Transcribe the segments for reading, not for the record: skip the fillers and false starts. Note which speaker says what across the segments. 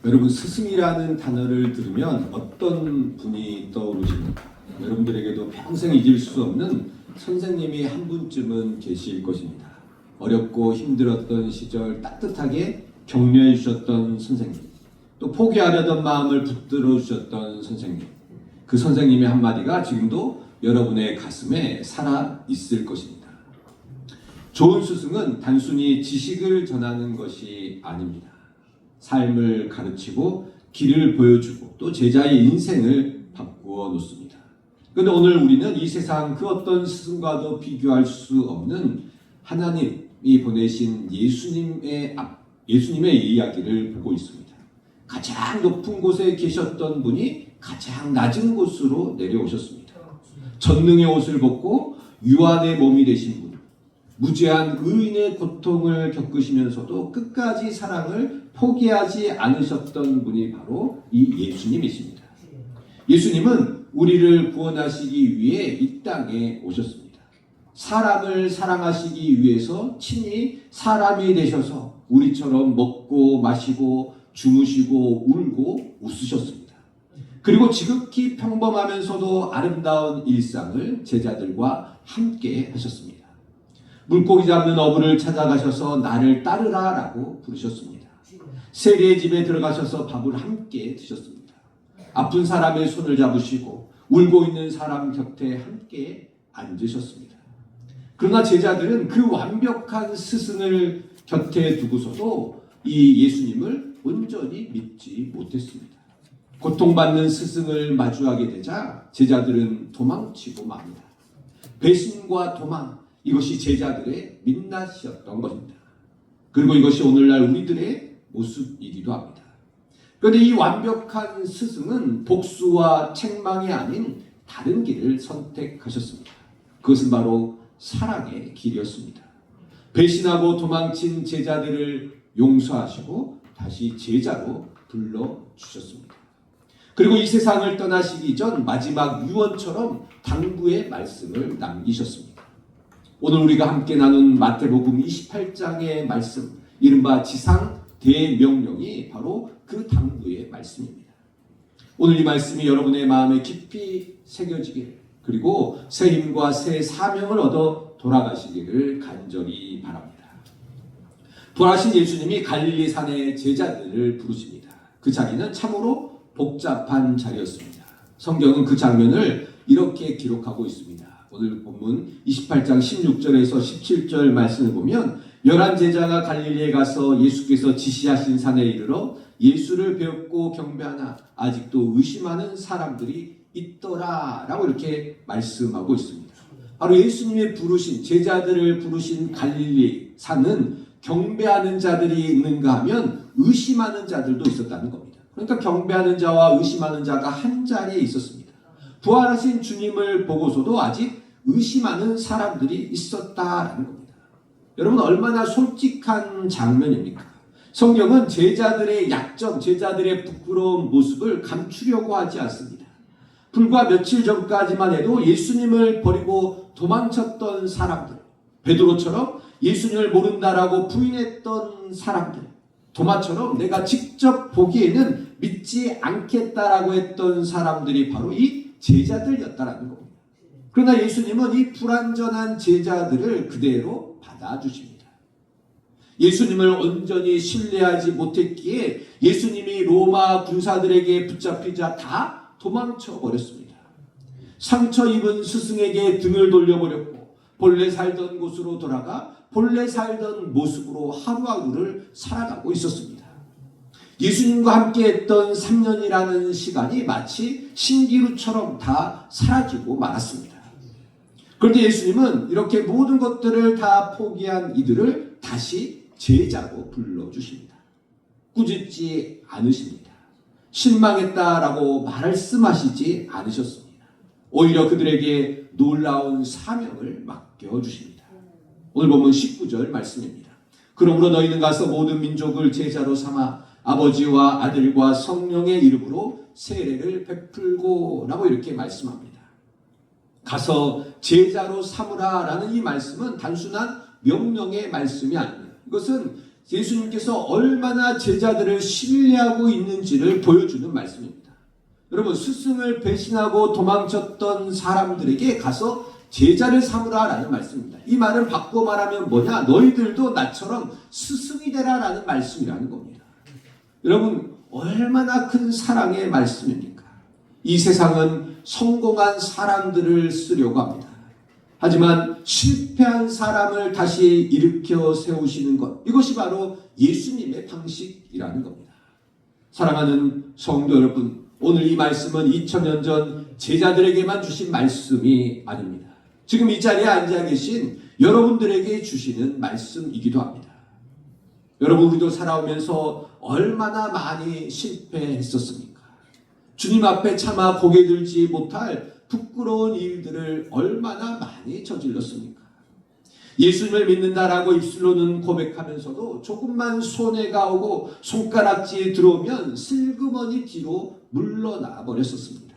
Speaker 1: 여러분, 스승이라는 단어를 들으면 어떤 분이 떠오르십니까? 여러분들에게도 평생 잊을 수 없는 선생님이 한 분쯤은 계실 것입니다. 어렵고 힘들었던 시절 따뜻하게 격려해 주셨던 선생님, 또 포기하려던 마음을 붙들어 주셨던 선생님, 그 선생님의 한마디가 지금도 여러분의 가슴에 살아 있을 것입니다. 좋은 스승은 단순히 지식을 전하는 것이 아닙니다. 삶을 가르치고 길을 보여주고 또 제자의 인생을 바꾸어 놓습니다. 그런데 오늘 우리는 이 세상 그 어떤 스승과도 비교할 수 없는 하나님이 보내신 예수님의 이야기를 보고 있습니다. 가장 높은 곳에 계셨던 분이 가장 낮은 곳으로 내려오셨습니다. 전능의 옷을 벗고 유한의 몸이 되신 분, 무죄한 의인의 고통을 겪으시면서도 끝까지 사랑을 포기하지 않으셨던 분이 바로 이 예수님이십니다. 예수님은 우리를 구원하시기 위해 이 땅에 오셨습니다. 사람을 사랑하시기 위해서 친히 사람이 되셔서 우리처럼 먹고 마시고 주무시고 울고 웃으셨습니다. 그리고 지극히 평범하면서도 아름다운 일상을 제자들과 함께 하셨습니다. 물고기 잡는 어부를 찾아가셔서 나를 따르라 라고 부르셨습니다. 세리의 집에 들어가셔서 밥을 함께 드셨습니다. 아픈 사람의 손을 잡으시고 울고 있는 사람 곁에 함께 앉으셨습니다. 그러나 제자들은 그 완벽한 스승을 곁에 두고서도 이 예수님을 온전히 믿지 못했습니다. 고통받는 스승을 마주하게 되자 제자들은 도망치고 맙니다. 배신과 도망, 이것이 제자들의 민낯이었던 것입니다. 그리고 이것이 오늘날 우리들의 모습이기도 합니다. 그런데 이 완벽한 스승은 복수와 책망이 아닌 다른 길을 선택하셨습니다. 그것은 바로 사랑의 길이었습니다. 배신하고 도망친 제자들을 용서하시고 다시 제자로 불러주셨습니다. 그리고 이 세상을 떠나시기 전 마지막 유언처럼 당부의 말씀을 남기셨습니다. 오늘 우리가 함께 나눈 마태복음 28장의 말씀, 이른바 지상 대명령이 바로 그 당부의 말씀입니다. 오늘 이 말씀이 여러분의 마음에 깊이 새겨지길, 그리고 새 힘과 새 사명을 얻어 돌아가시기를 간절히 바랍니다. 부활하신 예수님이 갈릴리 산의 제자들을 부르십니다. 그 자리는 참으로 복잡한 자리였습니다. 성경은 그 장면을 이렇게 기록하고 있습니다. 오늘 본문 28장 16절에서 17절 말씀을 보면 11 제자가 갈릴리에 가서 예수께서 지시하신 산에 이르러 예수를 배웠고 경배하나 아직도 의심하는 사람들이 있더라 라고 이렇게 말씀하고 있습니다. 바로 예수님이 부르신, 제자들을 부르신 갈릴리 산은 경배하는 자들이 있는가 하면 의심하는 자들도 있었다는 겁니다. 그러니까 경배하는 자와 의심하는 자가 한 자리에 있었습니다. 부활하신 주님을 보고서도 아직 의심하는 사람들이 있었다라는 겁니다. 여러분, 얼마나 솔직한 장면입니까? 성경은 제자들의 약점, 제자들의 부끄러운 모습을 감추려고 하지 않습니다. 불과 며칠 전까지만 해도 예수님을 버리고 도망쳤던 사람들, 베드로처럼 예수님을 모른다라고 부인했던 사람들, 도마처럼 내가 직접 보기에는 믿지 않겠다라고 했던 사람들이 바로 이 제자들이었다라는 겁니다. 그러나 예수님은 이 불완전한 제자들을 그대로 받아주십니다. 예수님을 온전히 신뢰하지 못했기에 예수님이 로마 군사들에게 붙잡히자 다 도망쳐 버렸습니다. 상처 입은 스승에게 등을 돌려버렸고 본래 살던 곳으로 돌아가 본래 살던 모습으로 하루하루를 살아가고 있었습니다. 예수님과 함께 했던 3년이라는 시간이 마치 신기루처럼 다 사라지고 말았습니다. 그런데 예수님은 이렇게 모든 것들을 다 포기한 이들을 다시 제자로 불러주십니다. 꾸짖지 않으십니다. 실망했다라고 말씀하시지 않으셨습니다. 오히려 그들에게 놀라운 사명을 맡겨주십니다. 오늘 보면 19절 말씀입니다. 그러므로 너희는 가서 모든 민족을 제자로 삼아 아버지와 아들과 성령의 이름으로 세례를 베풀고 라고 이렇게 말씀합니다. 가서 제자로 삼으라 라는 이 말씀은 단순한 명령의 말씀이 아닙니다. 이것은 예수님께서 얼마나 제자들을 신뢰하고 있는지를 보여주는 말씀입니다. 여러분, 스승을 배신하고 도망쳤던 사람들에게 가서 제자를 삼으라 라는 말씀입니다. 이 말은 바꿔 말하면 뭐냐? 너희들도 나처럼 스승이 되라 라는 말씀이라는 겁니다. 여러분, 얼마나 큰 사랑의 말씀입니까? 이 세상은 성공한 사람들을 쓰려고 합니다. 하지만 실패한 사람을 다시 일으켜 세우시는 것, 이것이 바로 예수님의 방식이라는 겁니다. 사랑하는 성도 여러분, 오늘 이 말씀은 2000년 전 제자들에게만 주신 말씀이 아닙니다. 지금 이 자리에 앉아 계신 여러분들에게 주시는 말씀이기도 합니다. 여러분, 우리도 살아오면서 얼마나 많이 실패했었습니까? 주님 앞에 차마 고개 들지 못할 부끄러운 일들을 얼마나 많이 저질렀습니까? 예수님을 믿는다라고 입술로는 고백하면서도 조금만 손해가 오고 손가락질이 들어오면 슬그머니 뒤로 물러나 버렸었습니다.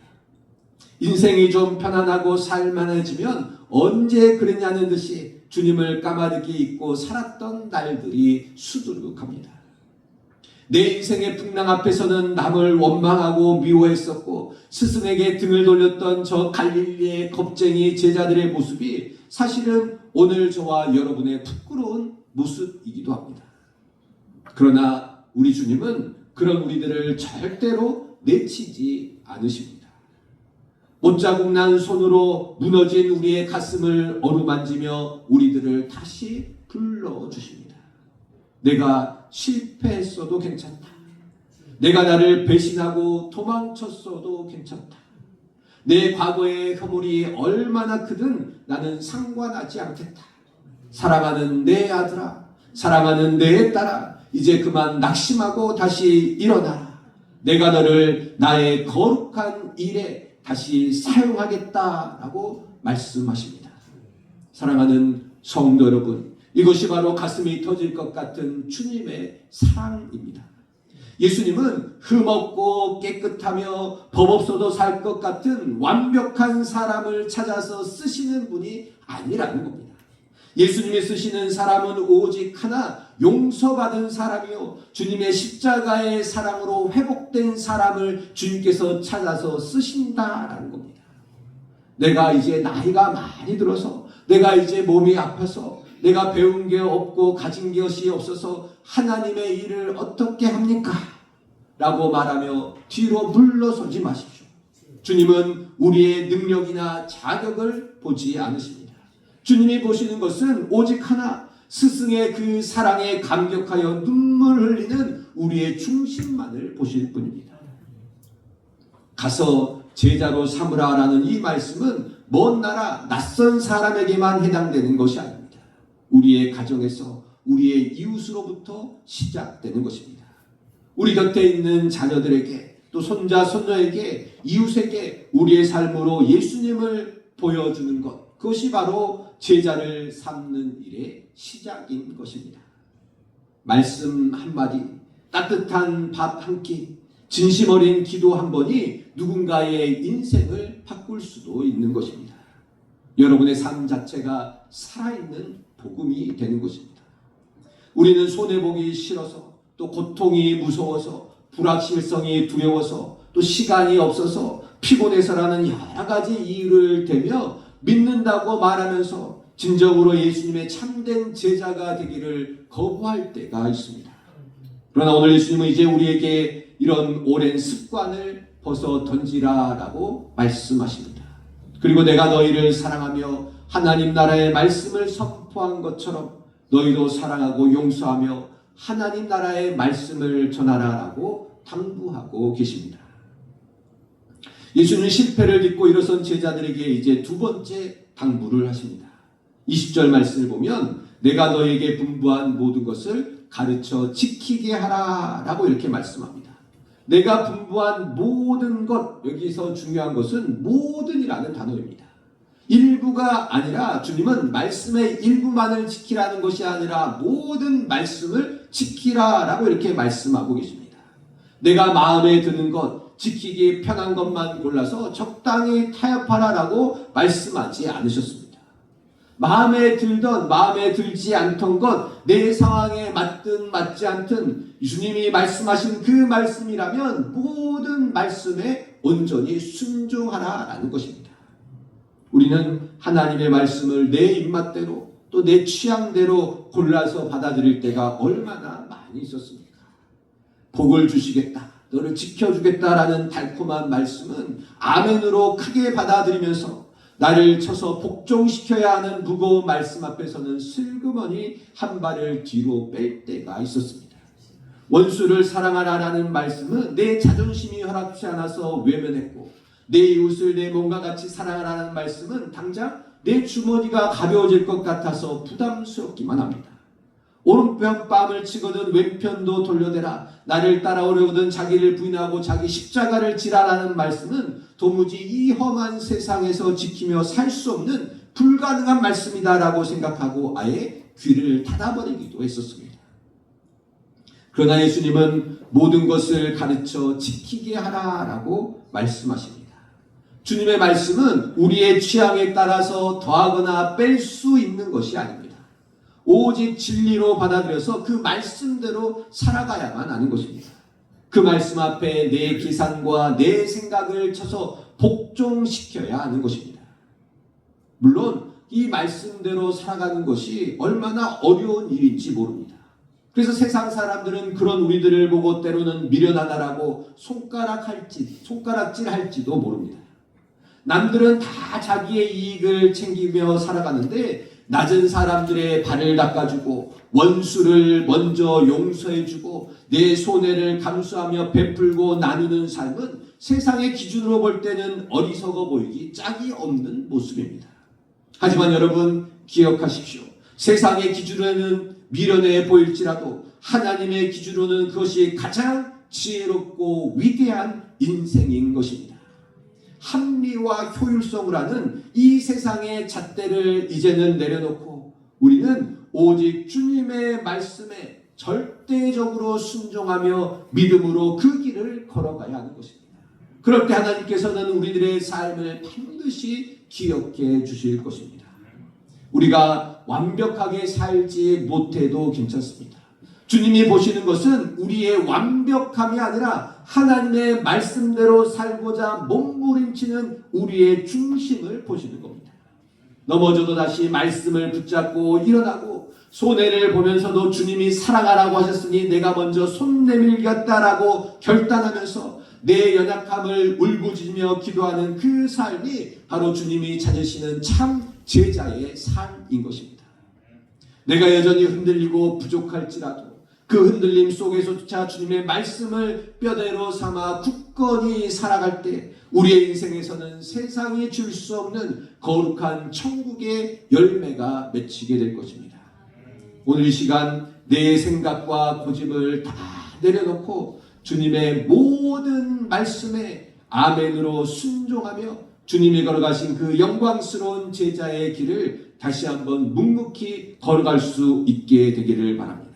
Speaker 1: 인생이 좀 편안하고 살만해지면 언제 그랬냐는 듯이 주님을 까마득히 잊고 살았던 날들이 수두룩합니다. 내 인생의 풍랑 앞에서는 남을 원망하고 미워했었고 스승에게 등을 돌렸던 저 갈릴리의 겁쟁이 제자들의 모습이 사실은 오늘 저와 여러분의 부끄러운 모습이기도 합니다. 그러나 우리 주님은 그런 우리들을 절대로 내치지 않으십니다. 못자국 난 손으로 무너진 우리의 가슴을 어루만지며 우리들을 다시 불러주십니다. 내가 실패했어도 괜찮다. 내가 나를 배신하고 도망쳤어도 괜찮다. 내 과거의 허물이 얼마나 크든 나는 상관하지 않겠다. 사랑하는 내 아들아, 사랑하는 내 딸아, 이제 그만 낙심하고 다시 일어나라. 내가 너를 나의 거룩한 일에 다시 사용하겠다라고 말씀하십니다. 사랑하는 성도 여러분, 이것이 바로 가슴이 터질 것 같은 주님의 사랑입니다. 예수님은 흠없고 깨끗하며 법 없어도 살 것 같은 완벽한 사람을 찾아서 쓰시는 분이 아니라는 겁니다. 예수님이 쓰시는 사람은 오직 하나, 용서받은 사람이요 주님의 십자가의 사랑으로 회복된 사람을 주님께서 찾아서 쓰신다라는 겁니다. 내가 이제 나이가 많이 들어서, 내가 이제 몸이 아파서, 내가 배운 게 없고 가진 것이 없어서 하나님의 일을 어떻게 합니까? 라고 말하며 뒤로 물러서지 마십시오. 주님은 우리의 능력이나 자격을 보지 않으십니다. 주님이 보시는 것은 오직 하나, 스승의 그 사랑에 감격하여 눈물 흘리는 우리의 중심만을 보실 뿐입니다. 가서 제자로 삼으라라는 이 말씀은 먼 나라 낯선 사람에게만 해당되는 것이 아닙니다. 우리의 가정에서, 우리의 이웃으로부터 시작되는 것입니다. 우리 곁에 있는 자녀들에게, 또 손자, 손녀에게, 이웃에게 우리의 삶으로 예수님을 보여주는 것, 그것이 바로 제자를 삼는 일의 시작인 것입니다. 말씀 한마디, 따뜻한 밥 한 끼, 진심 어린 기도 한 번이 누군가의 인생을 바꿀 수도 있는 것입니다. 여러분의 삶 자체가 살아있는 복음이 되는 것입니다. 우리는 손해보기 싫어서, 또 고통이 무서워서, 불확실성이 두려워서, 또 시간이 없어서, 피곤해서라는 여러 가지 이유를 대며 믿는다고 말하면서 진정으로 예수님의 참된 제자가 되기를 거부할 때가 있습니다. 그러나 오늘 예수님은 이제 우리에게 이런 오랜 습관을 벗어 던지라라고 말씀하십니다. 그리고 내가 너희를 사랑하며 하나님 나라의 말씀을 선포한 것처럼 너희도 사랑하고 용서하며 하나님 나라의 말씀을 전하라라고 당부하고 계십니다. 예수님은 실패를 딛고 일어선 제자들에게 이제 두 번째 당부를 하십니다. 20절 말씀을 보면 내가 너에게 분부한 모든 것을 가르쳐 지키게 하라라고 이렇게 말씀합니다. 내가 분부한 모든 것, 여기서 중요한 것은 모든이라는 단어입니다. 일부가 아니라 주님은 말씀의 일부만을 지키라는 것이 아니라 모든 말씀을 지키라라고 이렇게 말씀하고 계십니다. 내가 마음에 드는 것, 지키기 편한 것만 골라서 적당히 타협하라라고 말씀하지 않으셨습니다. 마음에 들던 마음에 들지 않던 것, 내 상황에 맞든 맞지 않든 주님이 말씀하신 그 말씀이라면 모든 말씀에 온전히 순종하라라는 것입니다. 우리는 하나님의 말씀을 내 입맛대로 또 내 취향대로 골라서 받아들일 때가 얼마나 많이 있었습니까? 복을 주시겠다, 너를 지켜주겠다라는 달콤한 말씀은 아멘으로 크게 받아들이면서 나를 쳐서 복종시켜야 하는 무거운 말씀 앞에서는 슬그머니 한 발을 뒤로 뺄 때가 있었습니다. 원수를 사랑하라라는 말씀은 내 자존심이 허락치 않아서 외면했고, 내 이웃을 내 몸과 같이 사랑하라는 말씀은 당장 내 주머니가 가벼워질 것 같아서 부담스럽기만 합니다. 오른편 뺨을 치거든 왼편도 돌려대라, 나를 따라오려거든 자기를 부인하고 자기 십자가를 지라라는 말씀은 도무지 이 험한 세상에서 지키며 살 수 없는 불가능한 말씀이다라고 생각하고 아예 귀를 닫아버리기도 했었습니다. 그러나 예수님은 모든 것을 가르쳐 지키게 하라라고 말씀하십니다. 주님의 말씀은 우리의 취향에 따라서 더하거나 뺄 수 있는 것이 아닙니다. 오직 진리로 받아들여서 그 말씀대로 살아가야만 하는 것입니다. 그 말씀 앞에 내 계산과 내 생각을 쳐서 복종시켜야 하는 것입니다. 물론 이 말씀대로 살아가는 것이 얼마나 어려운 일인지 모릅니다. 그래서 세상 사람들은 그런 우리들을 보고 때로는 미련하다라고 손가락질할지도 모릅니다. 남들은 다 자기의 이익을 챙기며 살아가는데 낮은 사람들의 발을 닦아주고 원수를 먼저 용서해주고 내 손해를 감수하며 베풀고 나누는 삶은 세상의 기준으로 볼 때는 어리석어 보이기 짝이 없는 모습입니다. 하지만 여러분 기억하십시오. 세상의 기준으로는 미련해 보일지라도 하나님의 기준으로는 그것이 가장 지혜롭고 위대한 인생인 것입니다. 합리와 효율성을 하는 이 세상의 잣대를 이제는 내려놓고 우리는 오직 주님의 말씀에 절대적으로 순종하며 믿음으로 그 길을 걸어가야 하는 것입니다. 그럴 때 하나님께서는 우리들의 삶을 반드시 기억해 주실 것입니다. 우리가 완벽하게 살지 못해도 괜찮습니다. 주님이 보시는 것은 우리의 완벽함이 아니라 하나님의 말씀대로 살고자 몸부림치는 우리의 중심을 보시는 겁니다. 넘어져도 다시 말씀을 붙잡고 일어나고 손해를 보면서도 주님이 사랑하라고 하셨으니 내가 먼저 손 내밀겠다라고 결단하면서 내 연약함을 울부짖으며 기도하는 그 삶이 바로 주님이 찾으시는 참 제자의 삶인 것입니다. 내가 여전히 흔들리고 부족할지라도 그 흔들림 속에서조차 주님의 말씀을 뼈대로 삼아 굳건히 살아갈 때 우리의 인생에서는 세상이 줄 수 없는 거룩한 천국의 열매가 맺히게 될 것입니다. 오늘 이 시간 내 생각과 고집을 다 내려놓고 주님의 모든 말씀에 아멘으로 순종하며 주님이 걸어가신 그 영광스러운 제자의 길을 다시 한번 묵묵히 걸어갈 수 있게 되기를 바랍니다.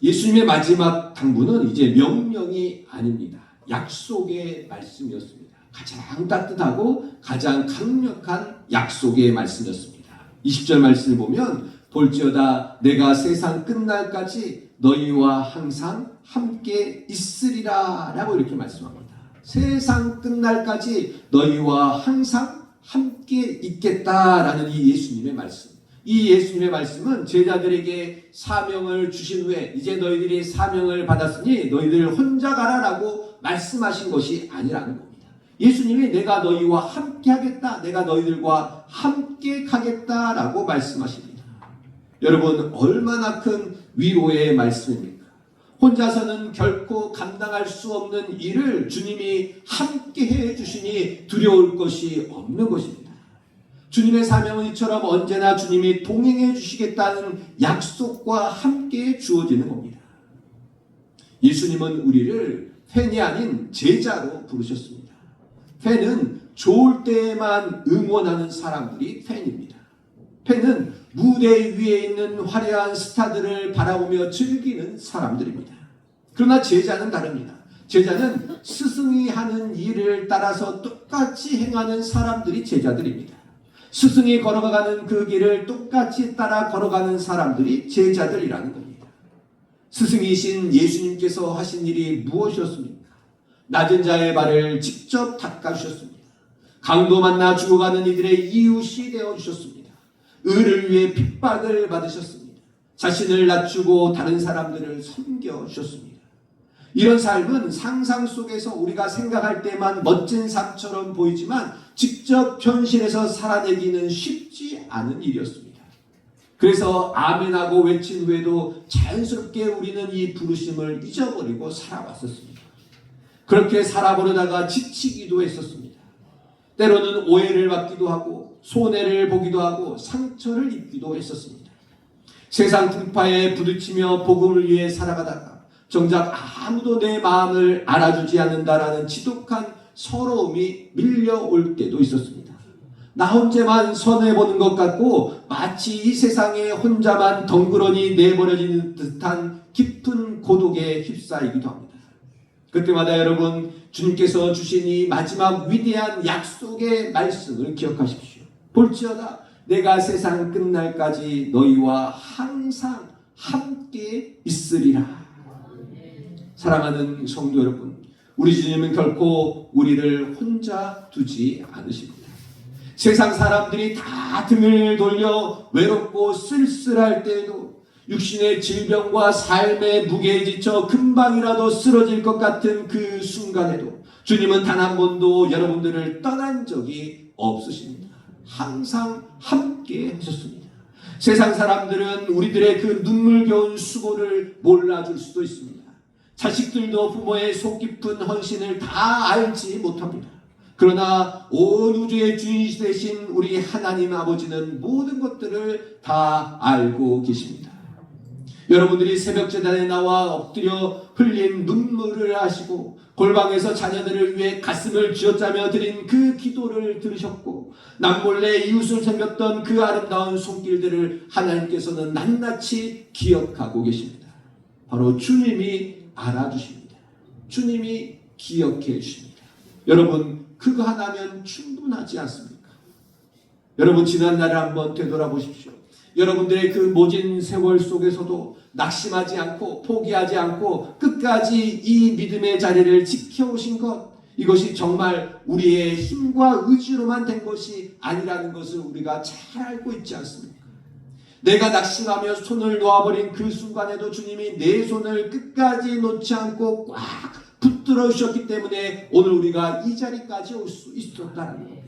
Speaker 1: 예수님의 마지막 당부는 이제 명령이 아닙니다. 약속의 말씀이었습니다. 가장 따뜻하고 가장 강력한 약속의 말씀이었습니다. 20절 말씀을 보면 볼지어다 내가 세상 끝날까지 너희와 항상 함께 있으리라 라고 이렇게 말씀합니다. 세상 끝날까지 너희와 항상 함께 있겠다라는 이 예수님의 말씀. 이 예수님의 말씀은 제자들에게 사명을 주신 후에 이제 너희들이 사명을 받았으니 너희들 혼자 가라라고 말씀하신 것이 아니라는 겁니다. 예수님이 내가 너희와 함께 하겠다, 내가 너희들과 함께 가겠다라고 말씀하십니다. 여러분 얼마나 큰 위로의 말씀입니까? 혼자서는 결코 감당할 수 없는 일을 주님이 함께 해주시니 두려울 것이 없는 것입니다. 주님의 사명은 이처럼 언제나 주님이 동행해 주시겠다는 약속과 함께 주어지는 겁니다. 예수님은 우리를 팬이 아닌 제자로 부르셨습니다. 팬은 좋을 때에만 응원하는 사람들이 팬입니다. 팬은 무대 위에 있는 화려한 스타들을 바라보며 즐기는 사람들입니다. 그러나 제자는 다릅니다. 제자는 스승이 하는 일을 따라서 똑같이 행하는 사람들이 제자들입니다. 스승이 걸어가는 그 길을 똑같이 따라 걸어가는 사람들이 제자들이라는 겁니다. 스승이신 예수님께서 하신 일이 무엇이었습니까? 낮은 자의 발을 직접 닦아주셨습니다. 강도 만나 죽어가는 이들의 이웃이 되어주셨습니다. 의를 위해 핍박을 받으셨습니다. 자신을 낮추고 다른 사람들을 섬겨주셨습니다. 이런 삶은 상상 속에서 우리가 생각할 때만 멋진 삶처럼 보이지만 직접 현실에서 살아내기는 쉽지 않은 일이었습니다. 그래서 아멘하고 외친 후에도 자연스럽게 우리는 이 부르심을 잊어버리고 살아왔었습니다. 그렇게 살아보려다가 지치기도 했었습니다. 때로는 오해를 받기도 하고 손해를 보기도 하고 상처를 입기도 했었습니다. 세상 풍파에 부딪히며 복음을 위해 살아가다가 정작 아무도 내 마음을 알아주지 않는다라는 지독한 서러움이 밀려올 때도 있었습니다. 나 혼자만 손해보는 것 같고 마치 이 세상에 혼자만 덩그러니 내버려지는 듯한 깊은 고독에 휩싸이기도 합니다. 그때마다 여러분, 주님께서 주신 이 마지막 위대한 약속의 말씀을 기억하십시오. 볼지어다 내가 세상 끝날까지 너희와 항상 함께 있으리라. 사랑하는 성도 여러분, 우리 주님은 결코 우리를 혼자 두지 않으십니다. 세상 사람들이 다 등을 돌려 외롭고 쓸쓸할 때에도, 육신의 질병과 삶의 무게에 지쳐 금방이라도 쓰러질 것 같은 그 순간에도 주님은 단 한 번도 여러분들을 떠난 적이 없으십니다. 항상 함께 하셨습니다. 세상 사람들은 우리들의 그 눈물겨운 수고를 몰라줄 수도 있습니다. 자식들도 부모의 속 깊은 헌신을 다 알지 못합니다. 그러나 온 우주의 주인 되신 우리 하나님 아버지는 모든 것들을 다 알고 계십니다. 여러분들이 새벽제단에 나와 엎드려 흘린 눈물을 아시고 골방에서 자녀들을 위해 가슴을 쥐어짜며 드린 그 기도를 들으셨고 남몰래 이웃을 섬겼던 그 아름다운 손길들을 하나님께서는 낱낱이 기억하고 계십니다. 바로 주님이 알아주십니다. 주님이 기억해 주십니다. 여러분, 그거 하나면 충분하지 않습니까? 여러분, 지난 날을 한번 되돌아보십시오. 여러분들의 그 모진 세월 속에서도 낙심하지 않고 포기하지 않고 끝까지 이 믿음의 자리를 지켜오신 것, 이것이 정말 우리의 힘과 의지로만 된 것이 아니라는 것을 우리가 잘 알고 있지 않습니까? 내가 낙심하며 손을 놓아버린 그 순간에도 주님이 내 손을 끝까지 놓지 않고 꽉 붙들어 주셨기 때문에 오늘 우리가 이 자리까지 올 수 있었다는 겁니다.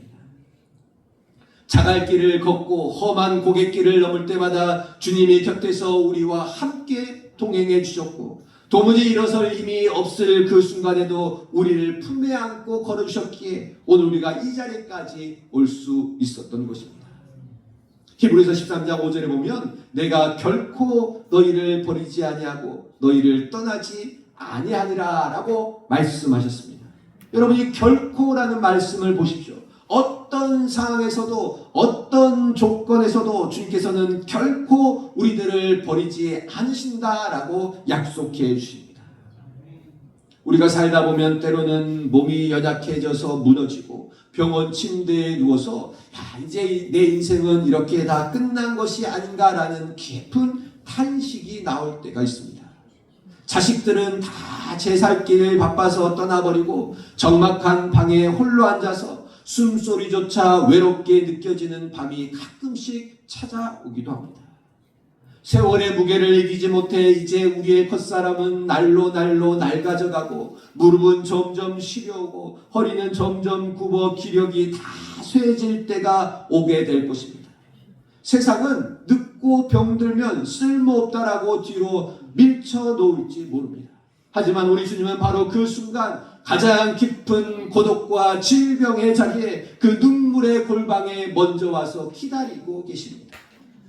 Speaker 1: 자갈길을 걷고 험한 고갯길을 넘을 때마다 주님이 곁에서 우리와 함께 동행해 주셨고 도무지 일어설 힘이 없을 그 순간에도 우리를 품에 안고 걸어주셨기에 오늘 우리가 이 자리까지 올 수 있었던 것입니다. 히브리서 13장 5절에 보면 내가 결코 너희를 버리지 아니하고 너희를 떠나지 아니하니라 라고 말씀하셨습니다. 여러분이 결코라는 말씀을 보십시오. 어떤 상황에서도 어떤 조건에서도 주님께서는 결코 우리들을 버리지 않으신다라고 약속해 주십니다. 우리가 살다 보면 때로는 몸이 연약해져서 무너지고 병원 침대에 누워서 이제 내 인생은 이렇게 다 끝난 것이 아닌가라는 깊은 탄식이 나올 때가 있습니다. 자식들은 다 제 살 길 바빠서 떠나버리고 적막한 방에 홀로 앉아서 숨소리조차 외롭게 느껴지는 밤이 가끔씩 찾아오기도 합니다. 세월의 무게를 이기지 못해 이제 우리의 겉사람은 날로 낡아져가고 무릎은 점점 시려오고 허리는 점점 굽어 기력이 다 쇠해질 때가 오게 될 것입니다. 세상은 늙고 병들면 쓸모없다라고 뒤로 밀쳐놓을지 모릅니다. 하지만 우리 주님은 바로 그 순간 가장 깊은 고독과 질병의 자리에 그 눈물의 골방에 먼저 와서 기다리고 계십니다.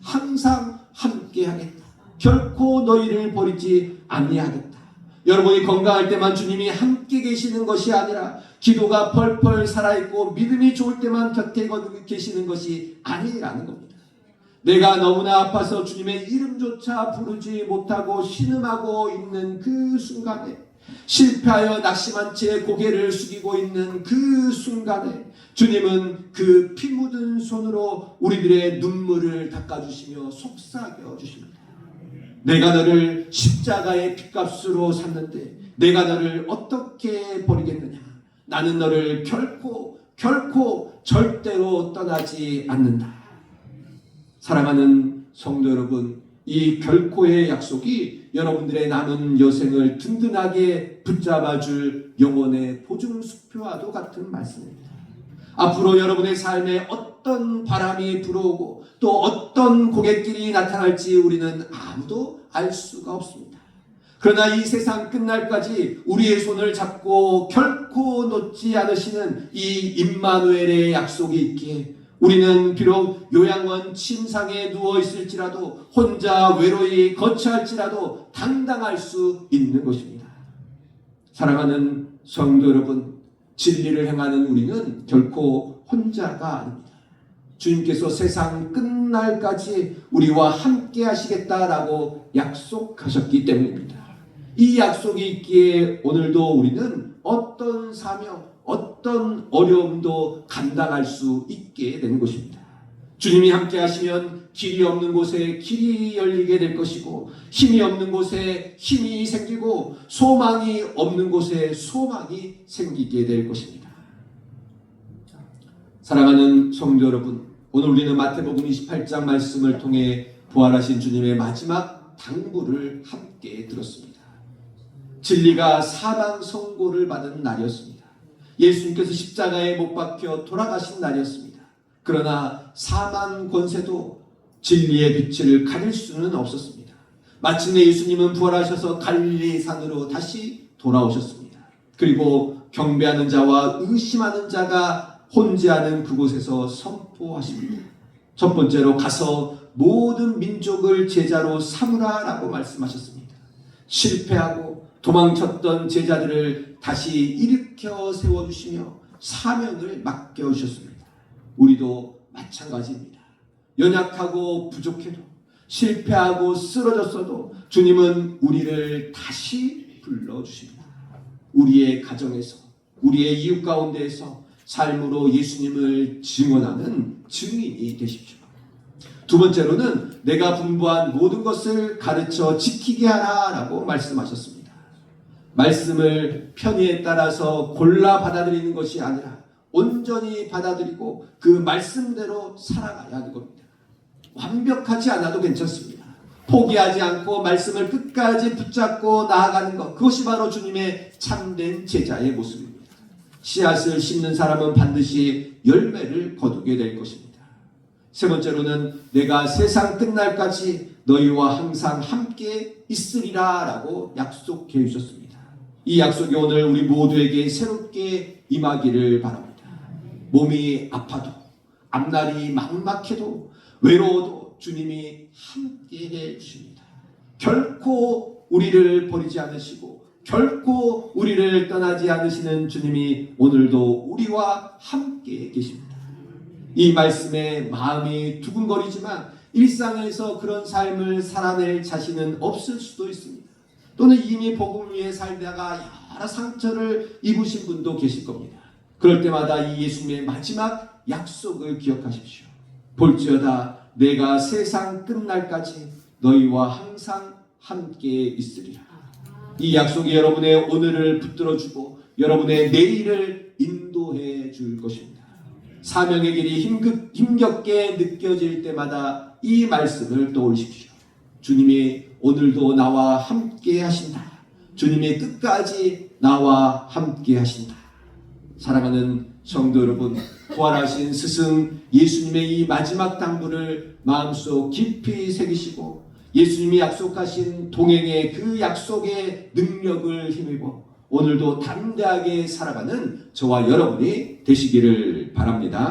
Speaker 1: 항상 함께 하겠다. 결코 너희를 버리지 아니하겠다. 여러분이 건강할 때만 주님이 함께 계시는 것이 아니라 기도가 펄펄 살아있고 믿음이 좋을 때만 곁에 계시는 것이 아니라는 겁니다. 내가 너무나 아파서 주님의 이름조차 부르지 못하고 신음하고 있는 그 순간에 실패하여 낙심한 채 고개를 숙이고 있는 그 순간에 주님은 그 피 묻은 손으로 우리들의 눈물을 닦아주시며 속삭여 주십니다. 내가 너를 십자가의 핏값으로 샀는데 내가 너를 어떻게 버리겠느냐. 나는 너를 결코 절대로 떠나지 않는다. 사랑하는 성도 여러분, 이 결코의 약속이 여러분들의 남은 여생을 든든하게 붙잡아줄 영혼의 보증수표와도 같은 말씀입니다. 앞으로 여러분의 삶에 어떤 바람이 불어오고 또 어떤 고갯길이 나타날지 우리는 아무도 알 수가 없습니다. 그러나 이 세상 끝날까지 우리의 손을 잡고 결코 놓지 않으시는 이 임마누엘의 약속이 있기에 우리는 비록 요양원 침상에 누워 있을지라도 혼자 외로이 거처할지라도 당당할 수 있는 것입니다. 사랑하는 성도 여러분, 진리를 행하는 우리는 결코 혼자가 아닙니다. 주님께서 세상 끝날까지 우리와 함께 하시겠다라고 약속하셨기 때문입니다. 이 약속이 있기에 오늘도 우리는 어떤 사명, 어떤 어려움도 감당할 수 있게 되는 것입니다. 주님이 함께 하시면 길이 없는 곳에 길이 열리게 될 것이고 힘이 없는 곳에 힘이 생기고 소망이 없는 곳에 소망이 생기게 될 것입니다. 사랑하는 성도 여러분, 오늘 우리는 마태복음 28장 말씀을 통해 부활하신 주님의 마지막 당부를 함께 들었습니다. 진리가 사망 선고를 받은 날이었습니다. 예수님께서 십자가에 못 박혀 돌아가신 날이었습니다. 그러나 사망 권세도 진리의 빛을 가릴 수는 없었습니다. 마침내 예수님은 부활하셔서 갈릴리 산으로 다시 돌아오셨습니다. 그리고 경배하는 자와 의심하는 자가 혼재하는 그곳에서 선포하십니다. 첫 번째로 가서 모든 민족을 제자로 삼으라라고 말씀하셨습니다. 실패하고 도망쳤던 제자들을 다시 일으켜 세워주시며 사명을 맡겨주셨습니다. 우리도 마찬가지입니다. 연약하고 부족해도 실패하고 쓰러졌어도 주님은 우리를 다시 불러주십니다. 우리의 가정에서 우리의 이웃 가운데에서 삶으로 예수님을 증언하는 증인이 되십시오. 두 번째로는 내가 분부한 모든 것을 가르쳐 지키게 하라라고 말씀하셨습니다. 말씀을 편의에 따라서 골라 받아들이는 것이 아니라 온전히 받아들이고 그 말씀대로 살아가야 하는 겁니다. 완벽하지 않아도 괜찮습니다. 포기하지 않고 말씀을 끝까지 붙잡고 나아가는 것, 그것이 바로 주님의 참된 제자의 모습입니다. 씨앗을 심는 사람은 반드시 열매를 거두게 될 것입니다. 세 번째로는 내가 세상 끝날까지 너희와 항상 함께 있으리라 라고 약속해 주셨습니다. 이 약속이 오늘 우리 모두에게 새롭게 임하기를 바랍니다. 몸이 아파도 앞날이 막막해도 외로워도 주님이 함께해 주십니다. 결코 우리를 버리지 않으시고 결코 우리를 떠나지 않으시는 주님이 오늘도 우리와 함께 계십니다. 이 말씀에 마음이 두근거리지만 일상에서 그런 삶을 살아낼 자신은 없을 수도 있습니다. 또는 이미 복음을 위해 살다가 여러 상처를 입으신 분도 계실 겁니다. 그럴 때마다 이 예수님의 마지막 약속을 기억하십시오. 볼지어다 내가 세상 끝날까지 너희와 항상 함께 있으리라. 이 약속이 여러분의 오늘을 붙들어주고 여러분의 내일을 인도해 줄 것입니다. 사명의 길이 힘겹게 느껴질 때마다 이 말씀을 떠올리십시오. 주님이 오늘도 나와 함께 하신다. 주님이 끝까지 나와 함께 하신다. 사랑하는 성도 여러분, 부활하신 스승 예수님의 이 마지막 당부를 마음속 깊이 새기시고 예수님이 약속하신 동행의 그 약속의 능력을 힘입어 오늘도 담대하게 살아가는 저와 여러분이 되시기를 바랍니다.